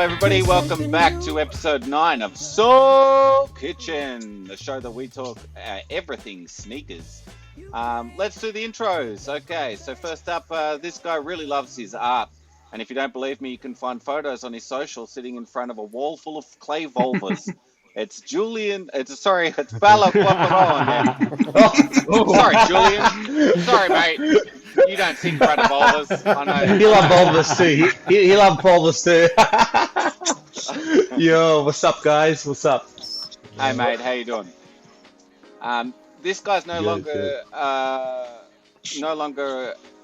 everybody, welcome back to episode 9 of Soul Kitchen, the show that we talk everything sneakers. Let's do the intros. Okay, so first up, this guy really loves his art, and if you don't believe me, you can find photos on his social sitting in front of a wall full of clay vulvas. It's Bala Guaparon. Sorry, Julian. Sorry, mate. You don't sit in front of vulvas. I know. He loves vulvas too. He loves vulvas too. Yo, what's up, guys? What's up? Hey, mate. How you doing? This guy's no longer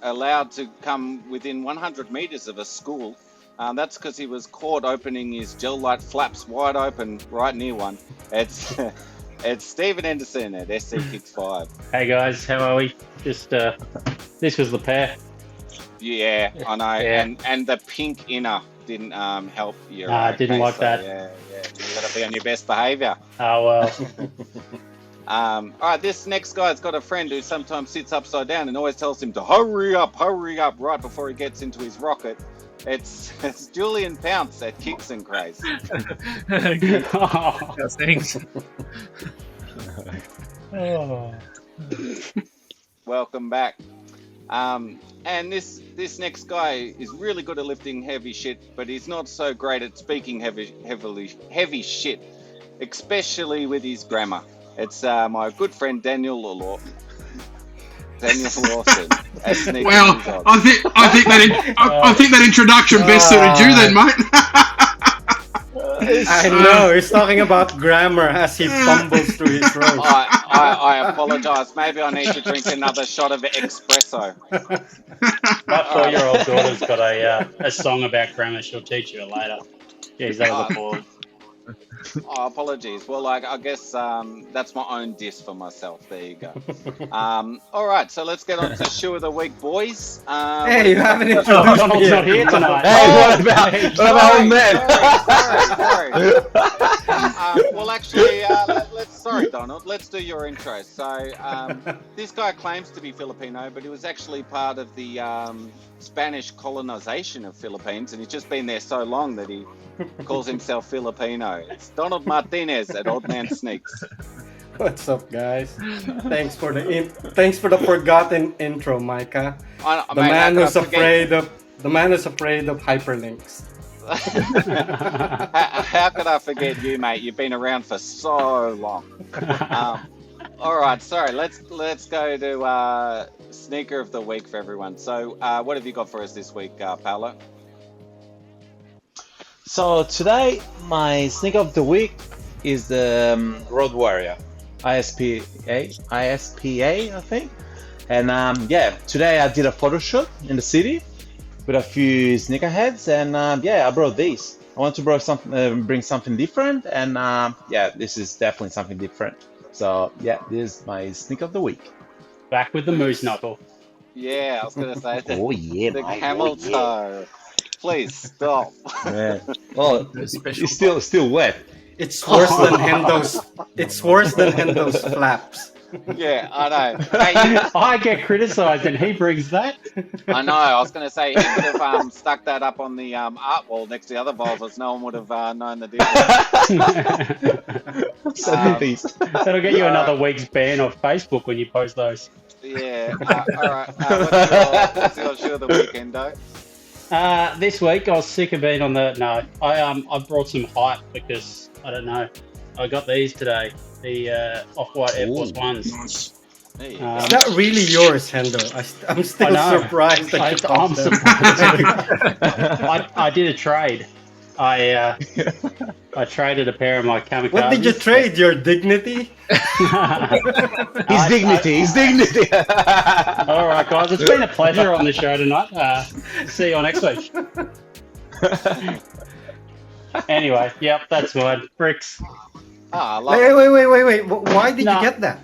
allowed to come within 100 meters of a school. That's because he was caught opening his gel light flaps wide open right near one. It's Stephen Henderson at SC Kicks 5. Hey guys, how are we? Just this was the pair. Yeah, I know. Yeah. And the pink inner didn't help you. I didn't like that. Yeah. You gotta be on your best behaviour. Oh well. All right, this next guy's got a friend who sometimes sits upside down and always tells him to hurry up right before he gets into his rocket. It's Julian Pounce at Kicks and Craze. Oh, Thanks. Welcome back. And this next guy is really good at lifting heavy shit, but he's not so great at speaking heavy shit, especially with his grammar. It's my good friend Daniel Lawson. Well, I think that introduction best suited you then, mate. I know, he's talking about grammar as he fumbles through his road. I apologise. Maybe I need to drink another shot of espresso. my 4-year-old daughter's got a song about grammar. She'll teach you it later. Geez, that was a pause. Oh, apologies. Well, I guess that's my own diss for myself. There you go. All right, so let's get on to Shoe of the Week, boys. Hey, you haven't introduced Donald's me not yet. here tonight. Hey, what about old man? Sorry. Well, actually, sorry, Donald. Let's do your intro. So, this guy claims to be Filipino, but he was actually part of the Spanish colonization of Philippines, and he's just been there so long that he calls himself Filipino. It's Donald Martinez at Old Man Sneaks. What's up, guys? Thanks for the forgotten intro, Micah. The man who's afraid of hyperlinks. How could I forget you, mate? You've been around for so long. All right, sorry. Let's go to Sneaker of the Week for everyone. So, what have you got for us this week, Paolo? So today, my sneaker of the week is the Road Warrior, ISPA, I think. And today I did a photo shoot in the city with a few sneakerheads, and I brought these. I want to bring something different, and this is definitely something different. So this is my sneaker of the week. Back with the moose knuckle. Yeah, I was gonna say the mate. camel toe. Please stop. Yeah. Oh, it's still wet. It's worse than Hendo's. It's worse than Hendo's flaps. Yeah, I know. Hey, I get criticised and he brings that. I know. I was going to say he could have stuck that up on the art wall next to the other vulvas. No one would have known the difference. That'll get you another week's ban off Facebook when you post those. Yeah. All right. What's your shoe of the weekend, though? This week I was sick of being on I brought some hype because I don't know. I got these today, the off-white Air Force Ones. Nice. Hey. Is that really yours, Hendo? I'm still surprised that you got them. Surprised. I did a trade. I traded a pair of my kamikazes. What did you trade? Your dignity? His dignity. All right, guys. It's been a pleasure on the show tonight. See you all next week. Anyway, yep, that's one. Bricks. Wait. Why did you get that?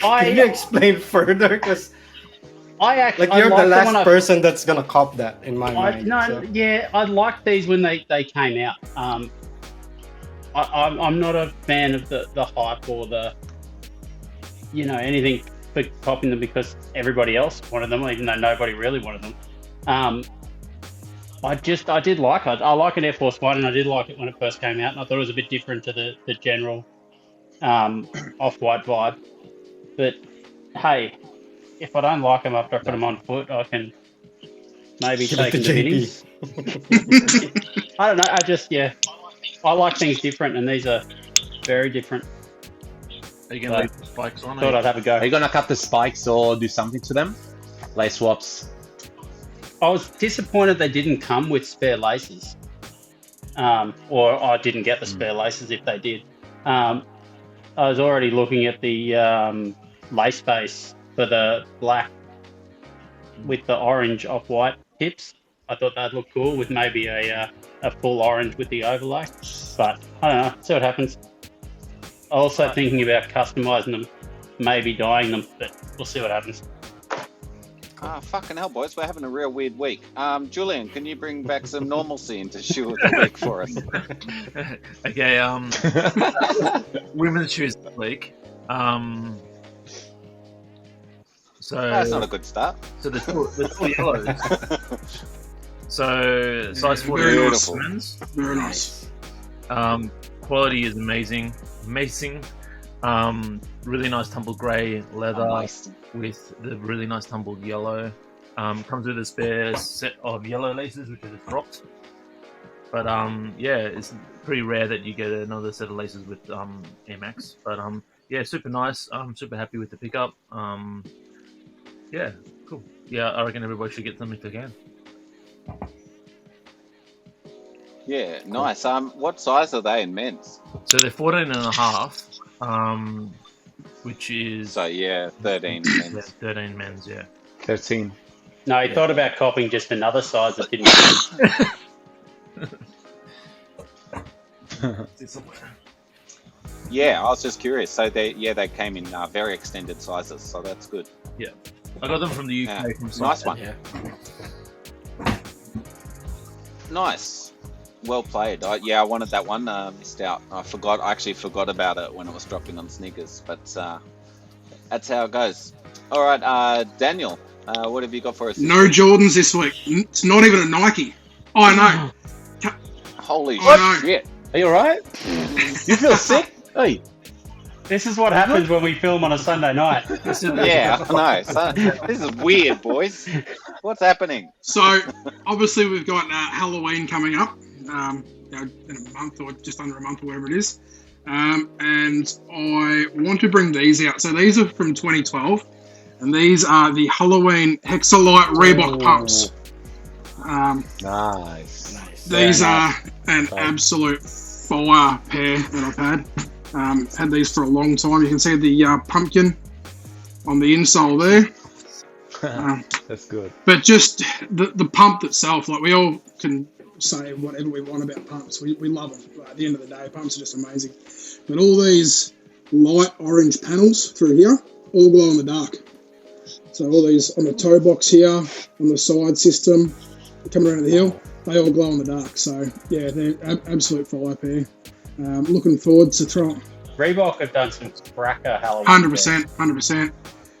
Can you explain further? Because you're the last person that's gonna cop that in my mind. I liked these when they came out. I'm not a fan of the hype or the anything for copping them because everybody else wanted them, even though nobody really wanted them. I did like it. I like an Air Force One, and I did like it when it first came out, and I thought it was a bit different to the general off-white vibe. But hey, if I don't like them after I put them on foot, I can maybe Give take it them to to JP. Vinnies. I don't know. I like things different, and these are very different. Are you going to leave the spikes on? Thought I'd have a go. Are you gonna cut the spikes or do something to them? Lace swaps. I was disappointed they didn't come with spare laces, or I didn't get the spare laces if they did. I was already looking at the lace base for the black with the orange off-white tips. I thought that'd look cool with maybe a full orange with the overlay. But I don't know. See what happens. Also thinking about customizing them, maybe dyeing them, but we'll see what happens. Fucking hell, boys, we're having a real weird week. Julian, can you bring back some normalcy into shoe of the week for us? Okay, women's shoes this week. So That's not a good start. So the four yellows. So size 40 Very nice. women's. Very nice. Quality is amazing. Really nice tumbled grey leather Nice. with the really nice tumbled yellow. Comes with a spare set of yellow laces, which is dropped. But yeah, it's pretty rare that you get another set of laces with Air Max. But yeah, super nice. I'm super happy with the pickup. Yeah, cool. Yeah, I reckon everybody should get them if they can. Yeah, nice. What size are they in men's? So they're 14 and a half, which is So yeah, 13 yeah, men's. 13 men's, yeah. 13. No, he thought about copying just another size that didn't. Yeah, I was just curious. So they came in very extended sizes, so that's good. I got them from the UK. Yeah, From nice Cyprus. one. Yeah. Nice. Well played. I wanted that one. Missed out. I actually forgot about it when it was dropping on sneakers. But that's how it goes. All right, Daniel, what have you got for us? No Jordans this week. It's not even a Nike. I know. Holy Oh, no. shit! Are you alright? You feel sick? Hey. This is what happens when we film on a Sunday night. Yeah, I know. So, this is weird, boys. What's happening? So obviously we've got Halloween coming up, in a month or just under a month or whatever it is, and I want to bring these out. So these are from 2012, and these are the Halloween Hexalite Reebok pumps. Nice. These Very are nice. an absolute fire pair that I've had. Had these for a long time. You can see the pumpkin on the insole there. That's good. But just the pump itself, like we all can say whatever we want about pumps. We love them. Like, at the end of the day, pumps are just amazing. But all these light orange panels through here all glow in the dark. So all these on the toe box here, on the side system, coming around the heel, they all glow in the dark. So yeah, they're absolute fire pair. Looking forward to trying. Reebok have done some cracker Halloween. 100%.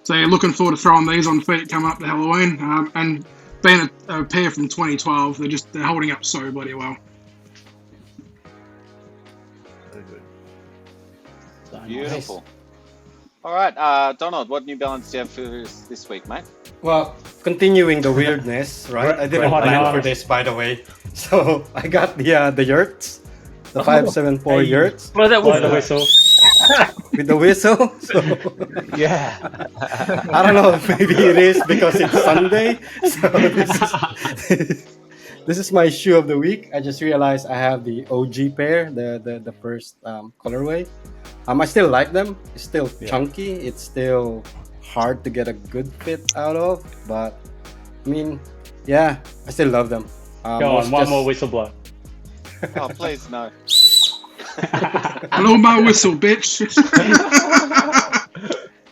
So yeah, looking forward to throwing these on feet coming up to Halloween. And being a pair from 2012, they're holding up so bloody well. Very good. So Beautiful. All right, Donald, what New Balance do you have for us this week, mate? Well, continuing the weirdness, right? I didn't Right. plan for this, by the way. So I got the yurts, the 574 yurts Blow that Blow the whistle. whistle. with the whistle. So Yeah. I don't know, maybe it is because it's Sunday. So this is my shoe of the week. I just realized I have the OG pair, the first colorway. I still like them. It's still chunky. It's still hard to get a good fit out of. But I mean, yeah, I still love them. Go on, one more whistle blow. Oh, please, no. Blow my whistle, bitch.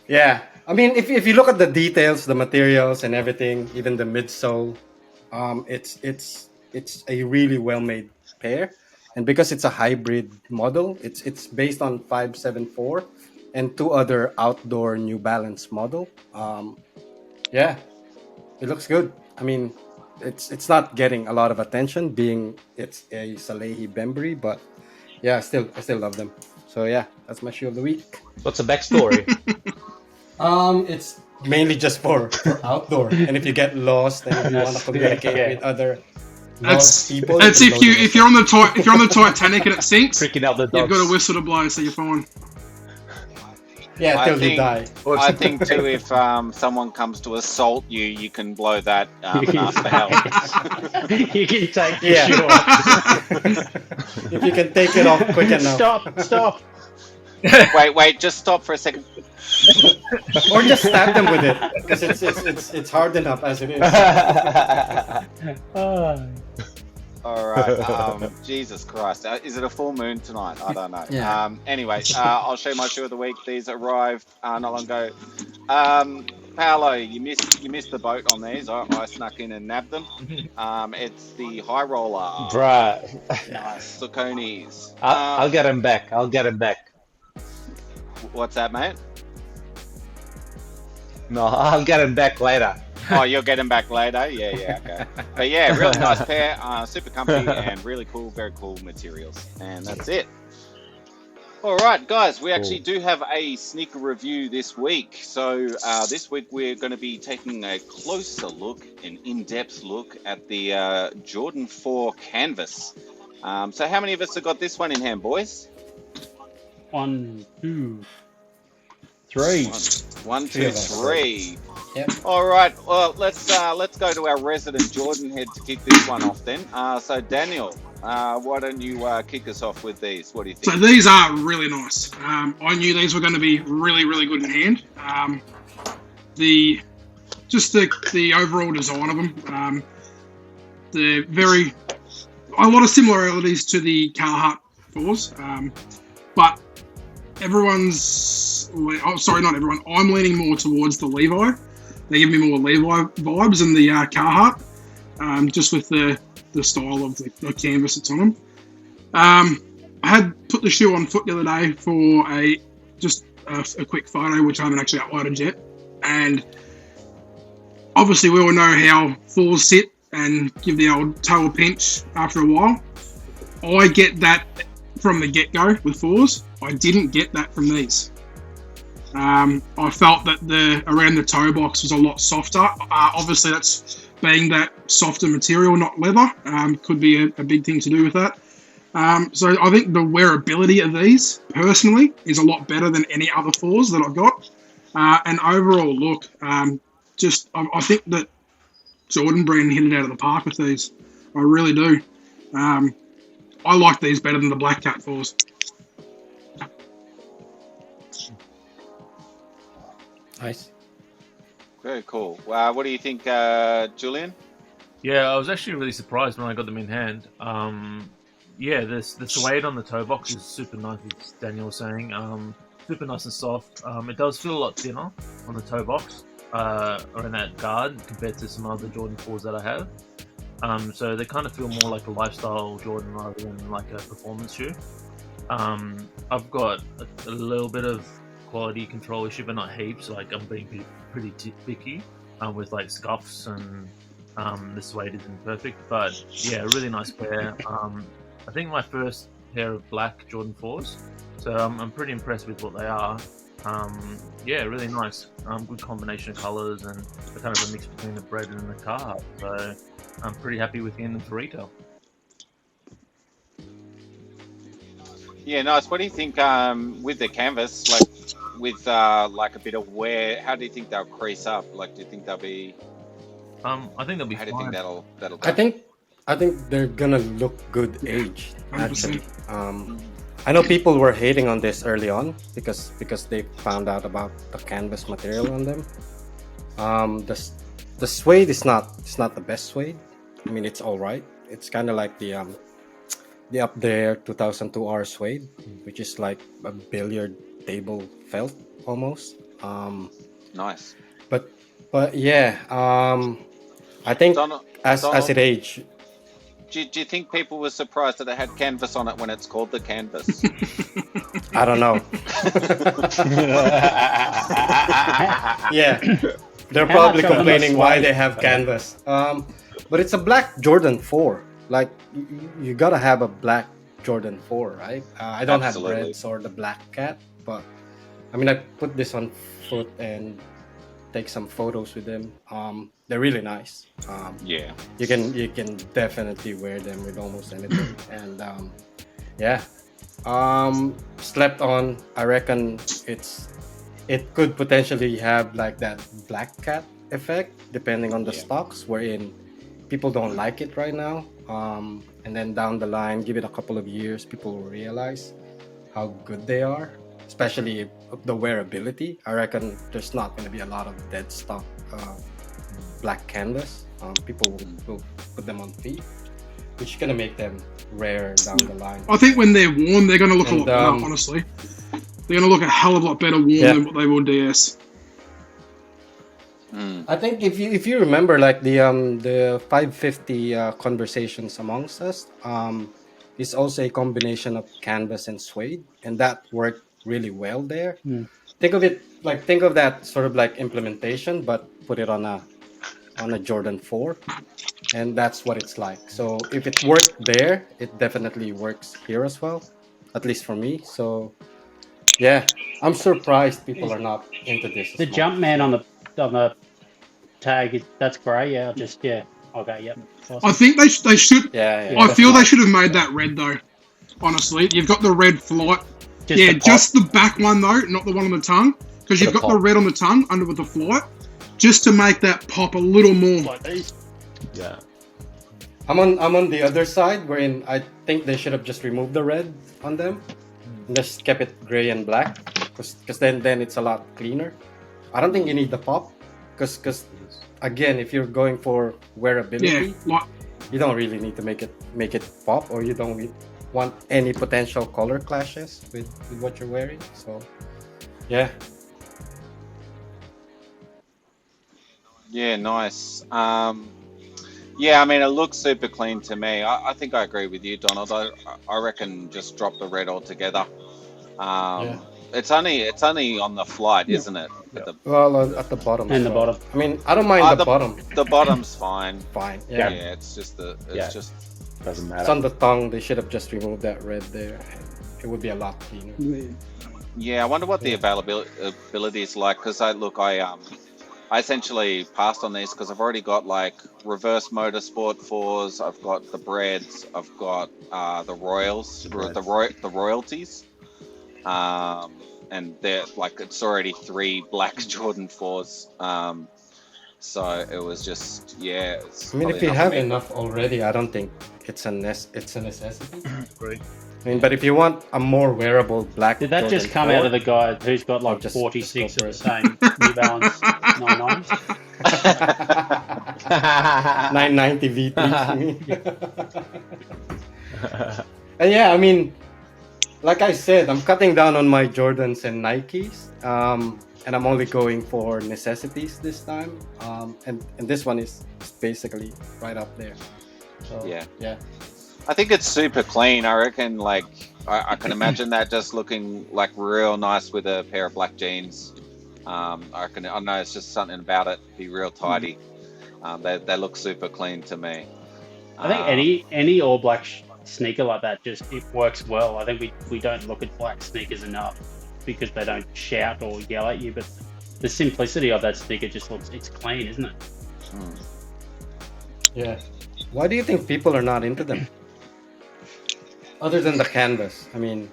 Yeah, I mean, if you look at the details, the materials and everything, even the midsole, it's a really well made pair. And because it's a hybrid model, it's based on 574 and two other outdoor New Balance model. Yeah, it looks good. I mean, it's not getting a lot of attention, being it's a Salehi Bembury, but yeah, I still love them. So yeah, that's my shoe of the week. What's the backstory? It's mainly just for outdoor, and if you get lost and if you want to communicate Yeah. with other That's lost people, that's you can if you're on the Titanic and it sinks, Freaking out the dogs. you've got a whistle to blow, so you're fine. yeah, I till you think- die. I think too, if someone comes to assault you, you can blow that for help. You can take your Yeah. shoe off. If you can take it off quick enough, Stop. Wait, just stop for a second. or just stab them with it, because it's hard enough as it is. All right. Jesus Christ. Is it a full moon tonight? I don't know. Yeah. Anyway, I'll show you my shoe of the week. These arrived not long ago. Paolo, you missed the boat on these. I snuck in and nabbed them. It's the High Roller. Bruh. Saucony's. I'll get him back. What's that, mate? No, I'll get him back later. Oh, you'll get them back later? Yeah, okay. But yeah, really nice pair, super comfy and really cool, very cool materials. And that's it. All right, guys, we actually do have a sneaker review this week. So this week we're going to be taking a closer look, an in-depth look at the Jordan 4 Canvas. So how many of us have got this one in hand, boys? 1, 2, 3. One, Three two, of us. three. Yep. All right. Well, let's go to our resident Jordan head to kick this one off then. So Daniel, why don't you kick us off with these? What do you So think? these are really nice. I knew these were going to be really, really good in hand. The overall design of them, they're a lot of similarities to the Carhartt 4s, but not everyone. I'm leaning more towards the Levi. They give me more Levi vibes than the Carhartt, just with the style of the canvas that's on them. I had put the shoe on foot the other day for a quick photo, which I haven't actually uploaded yet. And obviously, we all know how 4s sit and give the old toe a pinch after a while. I get that from the get-go with 4s. I didn't get that from these. I felt that around the toe box was a lot softer. Obviously, that's being that softer material, not leather. Could be a big thing to do with that. So I think the wearability of these, personally, is a lot better than any other 4s that I've got. And overall look, I think that Jordan brand hit it out of the park with these. I really do. I like these better than the Black Cat 4s. Nice. Very cool. What do you think, Julian? Yeah, I was actually really surprised when I got them in hand. Yeah, the suede on the toe box is super nice, as Daniel was saying. Super nice and soft. It does feel a lot thinner on the toe box, or in that guard, compared to some other Jordan 4s that I have. So they kind of feel more like a lifestyle Jordan rather than like a performance shoe. I've got a little bit of quality control issue, but not heaps. Like I'm being pretty picky with like scuffs, and the suede isn't perfect. But yeah, really nice pair. I think my first pair of black Jordan 4s, so I'm pretty impressed with what they are. Yeah, really nice. Good combination of colours, and they're kind of a mix between the bread and the Carhartt. So I'm pretty happy with them for retail. Yeah, nice. What do you think with the canvas, like with like a bit of wear? How do you think they'll crease up? Like, do you think they'll be? I think they'll be How do fine. you think that'll go? I think they're gonna look good aged. Actually, I know people were hating on this early on because they found out about the canvas material on them. The suede is not the best suede. I mean, it's all right. It's kind of like the up there 2002R suede, which is like a billiard table felt almost. Nice. But yeah, I think Donald, as it aged. do you think people were surprised that it had canvas on it when it's called the canvas? I don't know. Yeah, they're How probably much of them are complaining why suede? they have canvas. but it's a black Jordan 4. Like you gotta have a black Jordan 4, right? I don't Absolutely. have Reds or the Black Cat, but I mean, I put this on foot and take some photos with them. They're really nice. Yeah. You can definitely wear them with almost anything, and yeah. Slept on. I reckon it could potentially have like that Black Cat effect, depending on the Yeah. stocks, wherein people don't like it right now. And then down the line, give it a couple of years, people will realize how good they are, especially the wearability. I reckon there's not going to be a lot of dead stock black canvas. People will put them on feet, which is going to make them rare down the line. I think when they're worn, they're going to look a lot And, better, honestly. They're going to look a hell of a lot better worn Yeah. than what they will DS. I think if you remember, like the 550 conversations amongst us, is also a combination of canvas and suede, and that worked really well there. Think of that sort of like implementation, but put it on a Jordan 4, and that's what it's like. So if it worked there, it definitely works here as well, at least for me. So yeah, I'm surprised people are not into this. The as much. Jumpman on the tag, that's great. Yeah, I'll go. Yep. Awesome. I think they should. Yeah, I feel they should have made that red though. Honestly, you've got the red flight. Just the back one though, not the one on the tongue, because you've got the red on the tongue under with the flight, just to make that pop a little more. Like these. Yeah. I'm on the other side, wherein I think they should have just removed the red on them and just kept it gray and black, because then it's a lot cleaner. I don't think you need the pop, because again, if you're going for wearability, you don't really need to make it pop, or you don't want any potential color clashes with what you're wearing. So yeah. Yeah, nice. Yeah, I mean, it looks super clean to me. I think I agree with you, Donald. I reckon just drop the red altogether. It's only on the flight, isn't it? At the, At the bottom. And the bottom. I mean, I don't mind the bottom. The bottom's fine. Fine. Yeah, Yeah. it's just just Doesn't It's matter. on the tongue. They should have just removed that red there. It would be a lot cleaner. yeah. I wonder what the availability is like, because I essentially passed on these because I've already got like reverse motorsport 4s. I've got the breads. I've got the royals, the royalties. And they're like, it's already 3 black Jordan 4s. So it was just, yeah. I mean, if you have enough already, I don't think it's a necessity. Great. I mean, but if you want a more wearable black, Did that Jordan just come 4, out of the guy who's got like just 46 go of for the same New Balance 99s? 990 V3s? You mean? And yeah, I mean, like I said, I'm cutting down on my Jordans and Nikes, and I'm only going for necessities this time. And this one is basically right up there. So, yeah. I think it's super clean. I reckon, like, I can imagine that just looking like real nice with a pair of black jeans. I know it's just something about it. Be real tidy. They look super clean to me. I think any all black sneaker like that it works well. I think we don't look at black sneakers enough because they don't shout or yell at you, but the simplicity of that sneaker just it's clean, isn't it? Yeah. Why do you think people are not into them? Other than the canvas, I mean.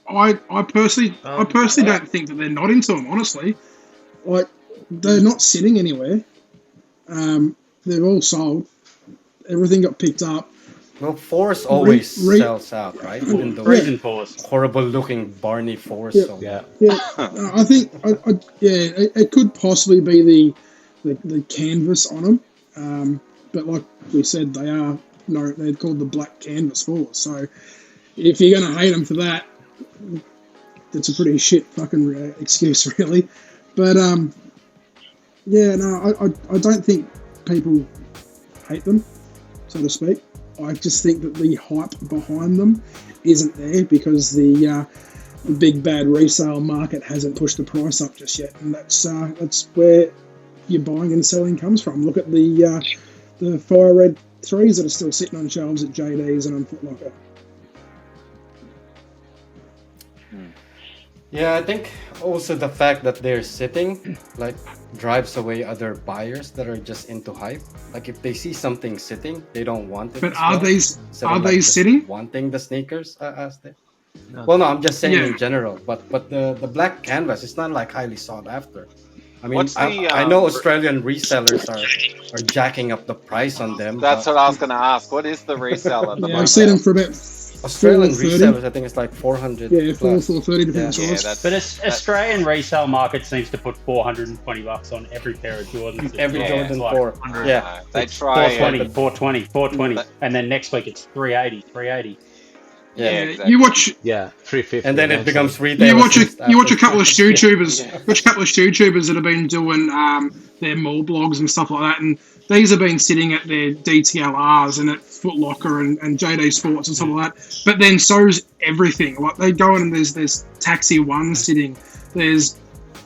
I personally don't think that they're not into them. Honestly, like they're not sitting anywhere. They're all sold. Everything got picked up. Well, Force always sells out, right? Even though Reason Force. horrible-looking Barney Force. Yeah. sold Yeah. out. Yeah, I think it could possibly be the canvas on them, but like we said, they're called the black canvas 4. So if you're gonna hate them for that, that's a pretty shit fucking excuse, really. But I don't think people hate them, so to speak. I just think that the hype behind them isn't there because the big bad resale market hasn't pushed the price up just yet, and that's where your buying and selling comes from. Look at the fire red 3s that are still sitting on shelves at JD's and on Foot Locker. Yeah, I think also the fact that they're sitting like drives away other buyers that are just into hype. Like if they see something sitting, they don't want it. But as are well. these Instead are of, like, they just sitting? wanting the sneakers as they. No. Well, no, I'm just saying Yeah. in general. But the black canvas is not like highly sought after. I mean, What's the, I know Australian resellers are jacking up the price on them. That's but what I was going to ask. What is the resale at the Yeah, moment? I've seen them for about Australian 430. resellers, I think it's like 400. Yeah, plus. 430 depends Yeah. on Yeah, size. that's, But Australian resale market seems to put $420 on every pair of Jordans. Every Yeah, Jordan it's like 4. 100. Yeah. they It's try 420, and, 420, 420, But- and then next week it's 380. yeah, Yeah. exactly. You watch Yeah, 350. And then it eventually. becomes retail. you watch assist a couple of after. shoe tubers, Yeah. watch a couple of shoe tubers that have been doing their mall blogs and stuff like that, and these have been sitting at their DTLRs and at Foot Locker and JD Sports and stuff like that. But then so's everything. Like they go in and there's Taxi 1 sitting, there's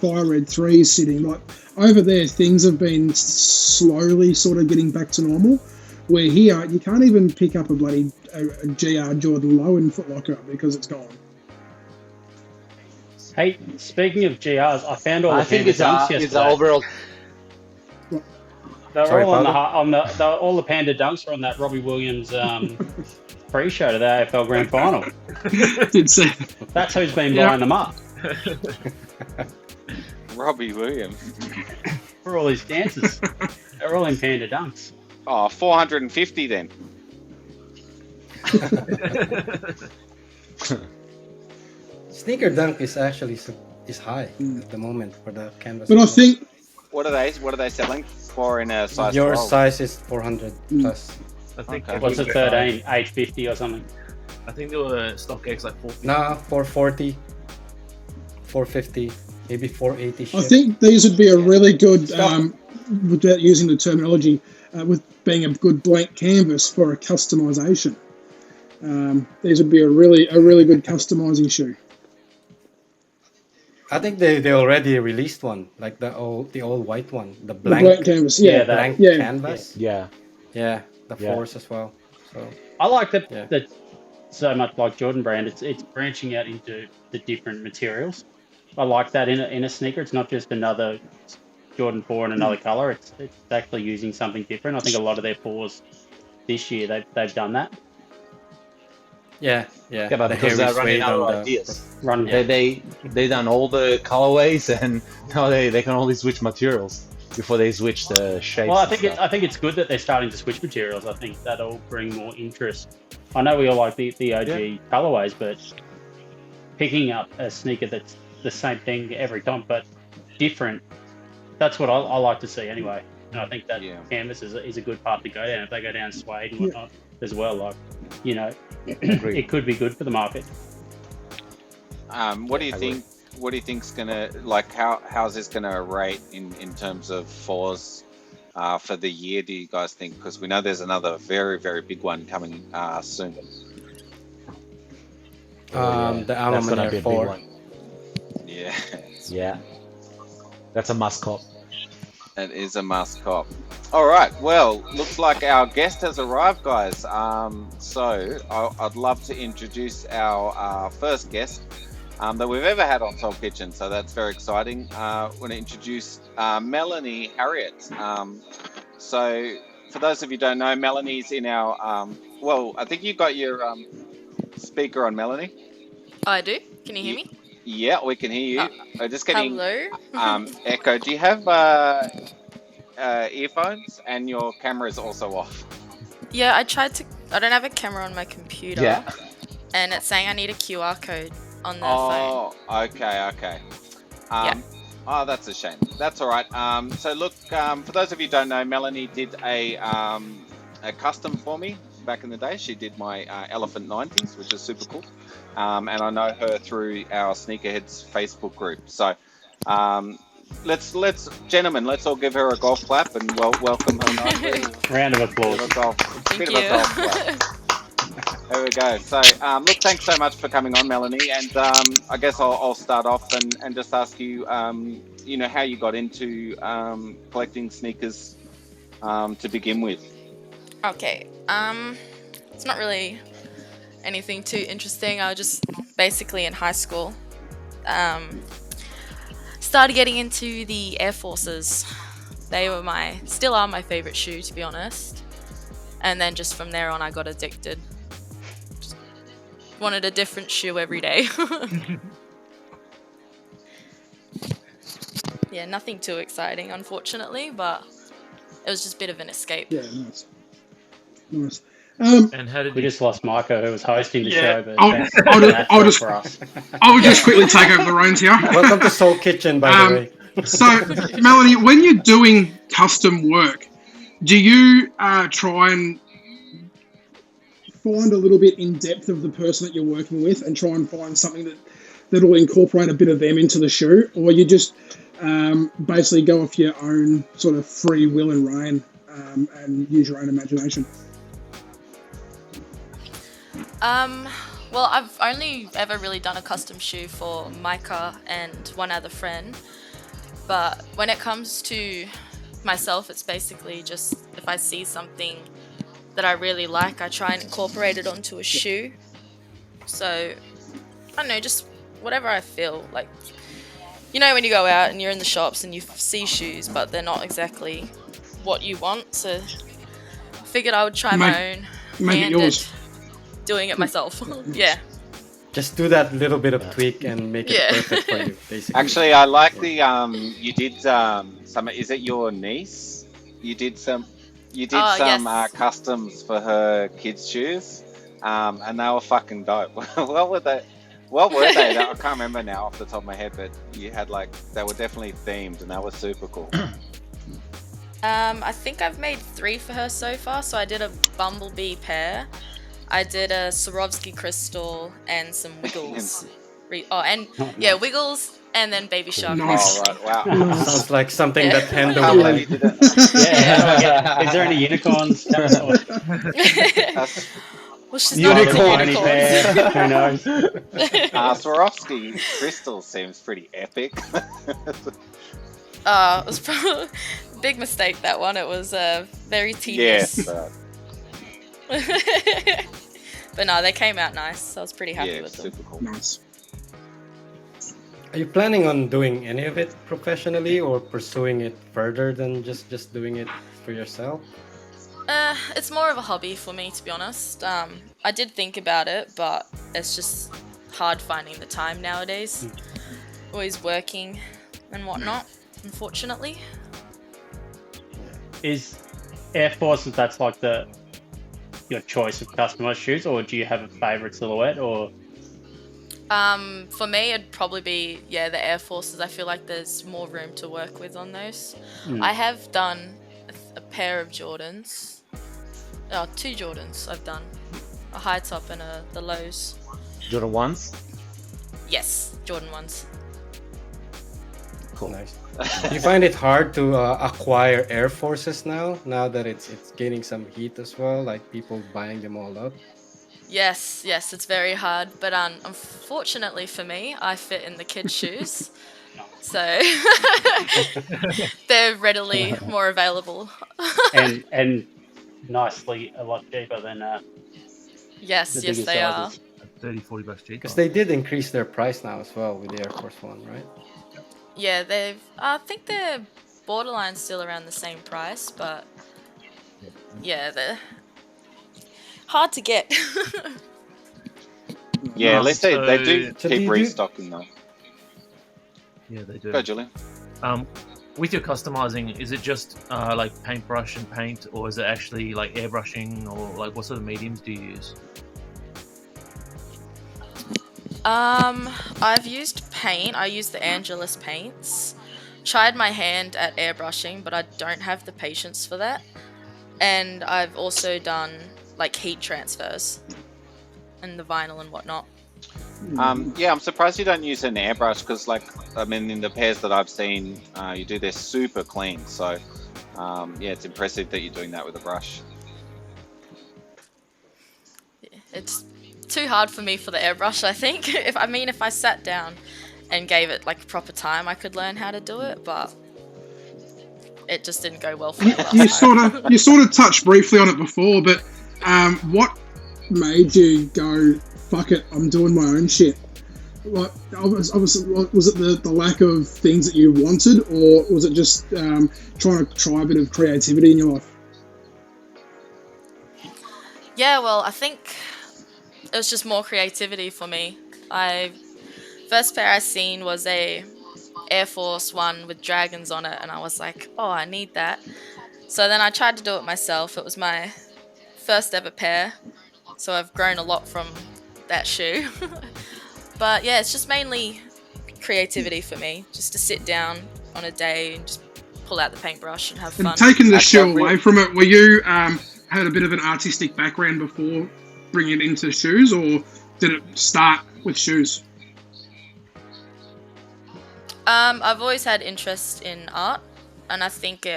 Fire Red 3s sitting. Like over there, things have been slowly sort of getting back to normal. Where here, you can't even pick up a bloody a GR Jordan Low in Foot Locker because it's gone. Hey, speaking of GRs, I found all I the think Panda it's Dunks it's yesterday. a overall. They're Sorry, all on Father? all the Panda Dunks are on that Robbie Williams pre-show to the AFL Grand Final. Did see. That's who's been Yeah. buying them up Robbie Williams. for all his dances. They're all in Panda Dunks. Oh, 450 then. Sneaker dunk is actually is high at the moment for the canvas. But I think What are they selling for in a size your 12? size is 400 plus. I think Okay. What's it, 13? 850 or something? I think they were StockX like 450. Nah, 440, 450, maybe 480. I ship. think these would be a really good, without using the terminology, with being a good blank canvas for a customization. These would be a really good customizing shoe. I think they already released one, like the old white one, the The blank, blank canvas, yeah. that- blank yeah. canvas. Yeah. Yeah, the Yeah. Force as well. So I like that. Yeah. That so much like Jordan Brand. It's branching out into the different materials. I like that in a sneaker. It's not just another Jordan 4 in another color. It's actually using something different. I think a lot of their 4s this year they've done that. yeah. Yeah, but the because they're hairy running suede out of on the- ideas. Run They done all the colorways, and now they can only switch materials before they switch the shapes. Well, I and think stuff. I think it's good that they're starting to switch materials. I think that'll bring more interest. I know we all like the OG colorways, but picking up a sneaker that's the same thing every time but different, that's what I like to see anyway. And I think that Yeah. canvas is a good path to go down. If they go down suede and whatnot as well, like, Agreed. it could be good for the market. What do you think? What do you think's gonna like? How's this gonna rate in terms of 4s for the year? Do you guys think? Because we know there's another very big one coming soon. The That's gonna Alma be a big 4. one. Yeah, Yeah, that's a must cop. it is a must cop. All right. Well, looks like our guest has arrived, guys. So I'd love to introduce our first guest that we've ever had on Soul Kitchen. So that's very exciting. I want to introduce Melanie Harriott. So for those of you who don't know, Melanie's in our. Well, I think you got your speaker on, Melanie. Oh, I do? Can you hear me? Yeah, we can hear you. We're just getting Hello? echo. Do you have earphones? And your camera is also off. Yeah, I don't have a camera on my computer. Yeah. And it's saying I need a QR code on the phone. Oh, okay. Yeah. Oh, that's a shame. That's all right. So look, for those of you who don't know, Melanie did a custom for me back in the day. She did my Elephant 90s, which is super cool. And I know her through our Sneakerheads Facebook group. So let's gentlemen, let's all give her a golf clap and welcome her nicely. Round of applause. Bit of a golf Thank clap. There we go. So, look, thanks so much for coming on, Melanie. And I guess I'll start off and just ask you, how you got into collecting sneakers to begin with. Okay. It's not really anything too interesting. I was just basically in high school. Started getting into the Air Forces. They were still are my favorite shoe, to be honest. And then just from there on, I got addicted. Just wanted a different shoe every day. Yeah, nothing too exciting, unfortunately, but it was just a bit of an escape. Yeah, nice. Nice. And how did We you? just lost Marco, who was hosting the Yeah. show, but I'll just for us. I'll just quickly take over the reins here. Welcome to Soul Kitchen, by the way. So, Melanie, when you're doing custom work, do you try and find a little bit in depth of the person that you're working with and try and find something that'll incorporate a bit of them into the shoe, or you just basically go off your own sort of free will and reign and use your own imagination? Well, I've only ever really done a custom shoe for Micah and one other friend. But when it comes to myself, it's basically just if I see something that I really like, I try and incorporate it onto a shoe. So, I don't know, just whatever I feel. Like, when you go out and you're in the shops and you see shoes, but they're not exactly what you want. So, I figured I would try my own. Make it yours. Doing it myself. Yeah. Just do that little bit of tweak and make it perfect for you, basically. Actually, I like the you did some. Is it your niece? You did some yes. customs for her kids' shoes, and they were fucking dope. What were they? I can't remember now off the top of my head, but you had they were definitely themed, and they were super cool. I think I've made 3 for her so far. So I did a bumblebee pair. I did a Swarovski crystal and some Wiggles. Wiggles and then Baby Shark. Nice. Oh, right, wow. Sounds like something that Panda Can't would believe like. you did it. Is there any unicorns? Well, she's not into Unicorn unicorns. Who knows? Swarovski crystal seems pretty epic. It was probably a big mistake, that one. It was very tedious. Yes. But no, they came out nice. I was pretty happy with them. Super cool. Nice. Are you planning on doing any of it professionally or pursuing it further than just doing it for yourself? It's more of a hobby for me, to be honest. I did think about it, but it's just hard finding the time nowadays. Always working and whatnot, unfortunately. Is Air Forces, that's like your choice of customized shoes, or do you have a favorite silhouette? Or For me, it'd probably be the Air Forces. I feel like there's more room to work with on those. I have done a pair of Jordans. 2 Jordans I've done. A high top and the lows. Jordan 1s? Yes, Jordan 1s. Cool. Nice. Do you find it hard to acquire Air Forces now that it's gaining some heat as well, like people buying them all up? Yes, it's very hard, but unfortunately for me, I fit in the kids' shoes, so they're readily more available. and nicely a lot cheaper than yes, the they bigger are. sizes. $30-40 cheaper. Because they did increase their price now as well with the Air Force One, right? Yeah, I think they're borderline still around the same price, but they're hard to get. Yeah, at least they do So keep restocking though. Yeah, they do. Go, Julian. With your customizing, is it just like paintbrush and paint, or is it actually like airbrushing, or like what sort of mediums do you use? I've used paint. I use the Angelus paints. Tried my hand at airbrushing, but I don't have the patience for that. And I've also done like heat transfers and the vinyl and whatnot. I'm surprised you don't use an airbrush because, in the pairs that I've seen, you do, they're super clean. So, it's impressive that you're doing that with a brush. It's too hard for me for the airbrush, I think. If I sat down and gave it like proper time, I could learn how to do it, but it just didn't go well for me last time. You sort of touched briefly on it before, but what made you go, fuck it, I'm doing my own shit? Like, was it the lack of things that you wanted, or was it just trying to try a bit of creativity in your life? Yeah, well, I think it was just more creativity for me. First pair I seen was a Air Force One with dragons on it, and I was like, oh, I need that. So then I tried to do it myself. It was my first ever pair, so I've grown a lot from that shoe. But yeah, it's just mainly creativity for me, just to sit down on a day and just pull out the paintbrush and have fun. And taking the shoe away from it, were you had a bit of an artistic background before bringing it into shoes, or did it start with shoes? I've always had interest in art, and I think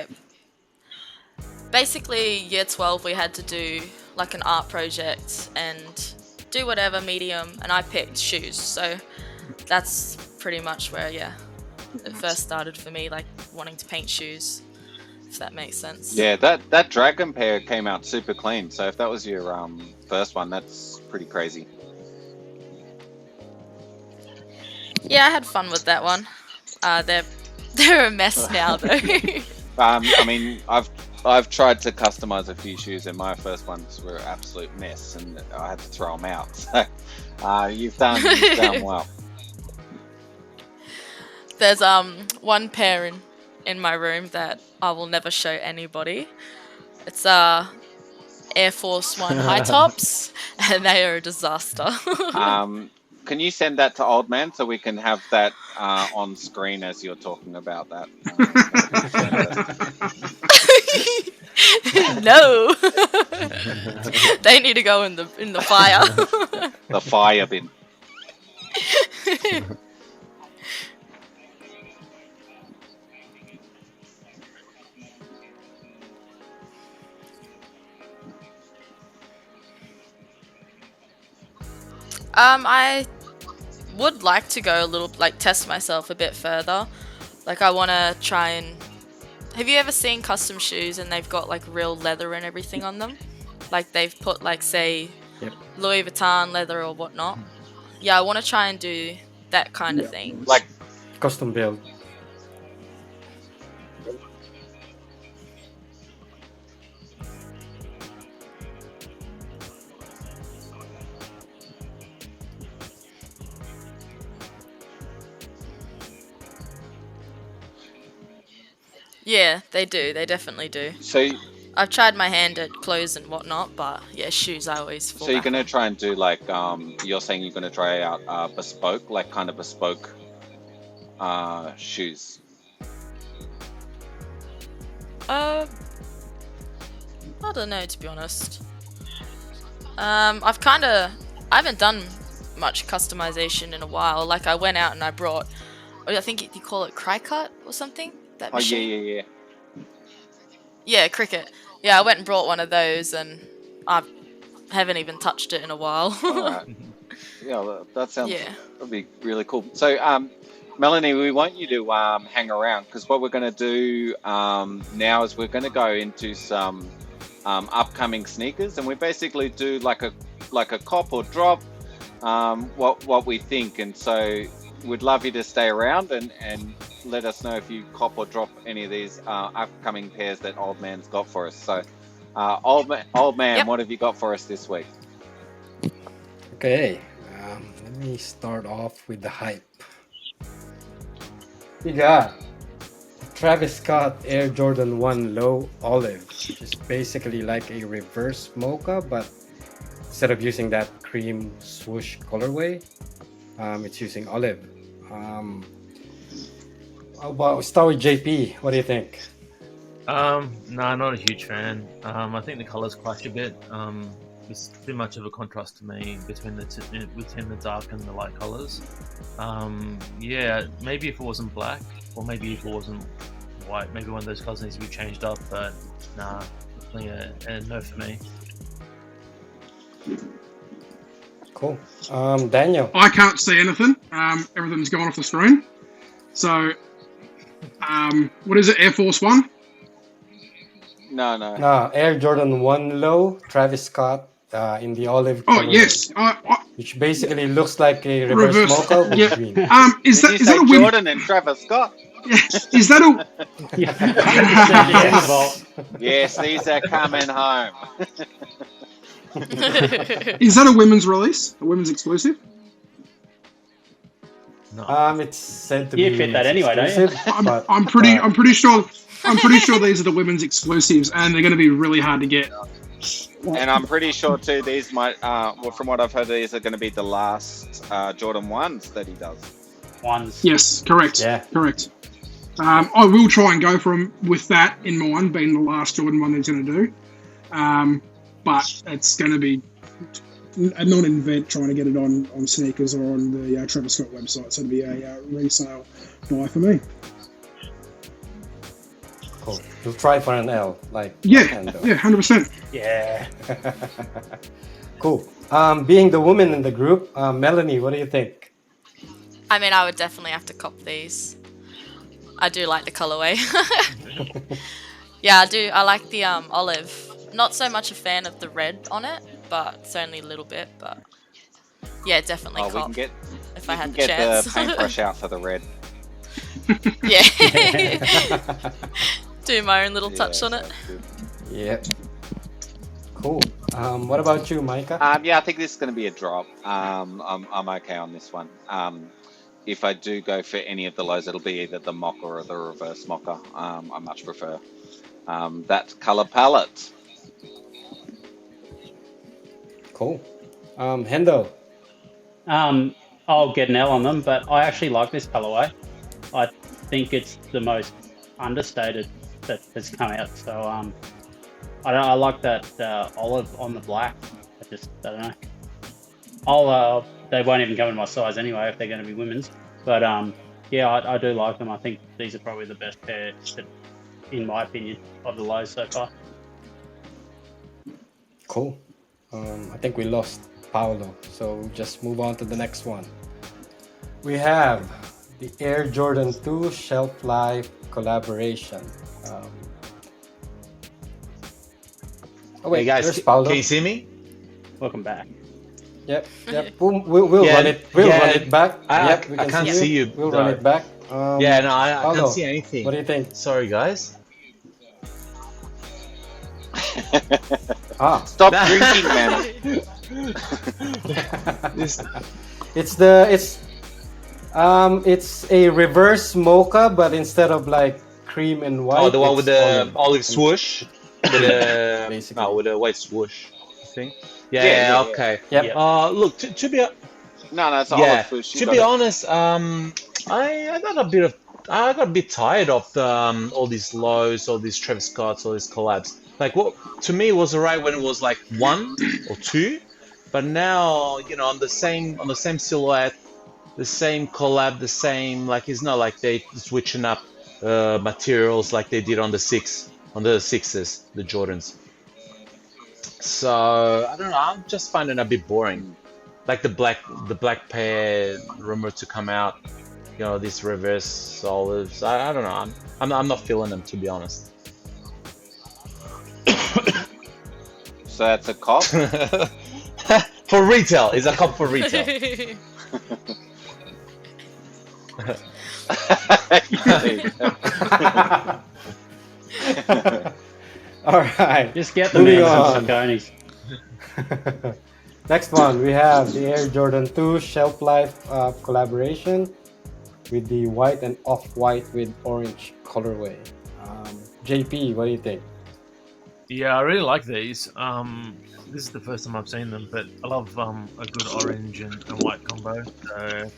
basically year 12 we had to do like an art project and do whatever medium, and I picked shoes, so that's pretty much where it first started for me, like wanting to paint shoes, if that makes sense. Yeah, that dragon pair came out super clean, so if that was your first one, that's pretty crazy. Yeah, I had fun with that one. They're a mess now though. I mean, I've tried to customize a few shoes, and my first ones were an absolute mess, and I had to throw them out. So you've done well. There's one pair in my room that I will never show anybody. It's Air Force One high tops, and they are a disaster. Can you send that to Old Man so we can have that on screen as you're talking about that? No, they need to go in the fire. The fire bin. I would like to go a little, like, test myself a bit further. Like, I want to try and... Have you ever seen custom shoes and they've got, like, real leather and everything on them? Like, they've put, like, say, Louis Vuitton leather or whatnot. Yeah, I want to try and do that kind of thing. Like custom build. Yeah, they do. They definitely do. So I've tried my hand at clothes and whatnot, but yeah, shoes I always fall So you're back gonna try and do like you're saying you're gonna try out bespoke, like kind of bespoke shoes. I don't know, to be honest. I haven't done much customization in a while. Like, I went out and I brought, I think you call it Cricut or something. That Oh machine. yeah. Yeah, Cricut. Yeah, I went and brought one of those, and I haven't even touched it in a while. Alright. Yeah, that sounds. Yeah. That'd be really cool. So, Melanie, we want you to hang around, because what we're going to do now is we're going to go into some upcoming sneakers, and we basically do like a cop or drop, what we think, and so we'd love you to stay around and let us know if you cop or drop any of these upcoming pairs that Old Man's got for us. So, Old Man, Yep. what have you got for us this week? Okay, let me start off with the hype. We got Travis Scott Air Jordan 1 Low Olive, which is basically like a reverse mocha, but instead of using that cream swoosh colorway, it's using olive. How about start with JP? What do you think? No, not a huge fan. I think the colors clash a bit. It's too much of a contrast to me between the dark and the light colors. Yeah, maybe if it wasn't black, or maybe if it wasn't white, maybe one of those colors needs to be changed up. But nah, definitely a no for me. Cool. Daniel. I can't see anything. Everything's gone off the screen. So, what is it? Air Force One? No. Air Jordan 1 Low, Travis Scott, in the olive Oh colorway, yes. which basically looks like a reverse mocha with Yeah. green. Is Did you that say a women? Jordan and Travis Scott? Is that a Yeah, 100% yes. Well, Yes, these are coming home. is that a women's release? A women's exclusive? No. It's said to You be fit that anyway, don't you? exclusive, but, I'm pretty sure these are the women's exclusives, and they're going to be really hard to get. And I'm pretty sure too, these might, from what I've heard, these are going to be the last Jordan 1s that he does. Ones. Yes, correct. Yeah. Correct. I will try and go for him with that in mind, being the last Jordan 1 he's going to do. But it's going to be a non-event trying to get it on sneakers or on the Travis Scott website. So it'll be a resale buy for me. cool. You'll try for an L, like Yeah, Panda. yeah, 100%. Yeah. Cool. Being the woman in the group, Melanie, what do you think? I mean, I would definitely have to cop these. I do like the colorway. Yeah, I do. I like the olive. Not so much a fan of the red on it, but it's only a little bit. But yeah, definitely Oh, we cop can get, if I had the get chance. the paintbrush out for the red. Yeah. Do my own little touch on it. sounds good. Yep. Cool. What about you, Micah? Yeah, I think this is going to be a drop. I'm okay on this one. If I do go for any of the lows, it'll be either the mocha or the reverse mocha. I much prefer that color palette. Cool. Hendo. I'll get an L on them, but I actually like this colorway. I think it's the most understated that has come out. So I like that olive on the black. I don't know. They won't even come in my size anyway if they're going to be women's. But yeah, I do like them. I think these are probably the best pair, in my opinion, of the lows so far. Cool. I think we lost Paolo, so just move on to the next one. We have the Air Jordan 2 Shelf Life collaboration. Oh wait, Hey guys, there's Paolo. can you see me? Welcome back. Yep. We'll Yeah, run it. We'll yeah, run it back. I Yep, we can't see you, We'll though. run it back. Yeah, no, I Paolo, can't see anything. What do you think? Sorry, guys. Stop drinking, man. It's a reverse mocha, but instead of like cream and white. Oh, the one with the it's olive swoosh, with the Basically. no, with the white swoosh thing. Yeah, Yeah, yeah. okay. Yep. Look, to be No, it's yeah, olive fish. to be honest, I got a bit tired of the, all these lows, all these Travis Scotts, all these collabs. Like, what to me was alright when it was like 1 or 2, but now on the same silhouette, the same collab, the same, like, it's not like they switching up materials like they did on the sixes, the Jordans. So I don't know. I'm just finding it a bit boring. Like the black pair rumored to come out. These reverse olives. I don't know. I'm not feeling them, to be honest. So that's a cop. For retail, it's a cop for retail. All right. Just get the Moving man on. some Sauconys. Next one, we have the Air Jordan 2 Shelf Life collaboration with the white and off-white with orange colorway. JP, what do you think? Yeah, I really like these. This is the first time I've seen them, but I love a good orange and white combo. So,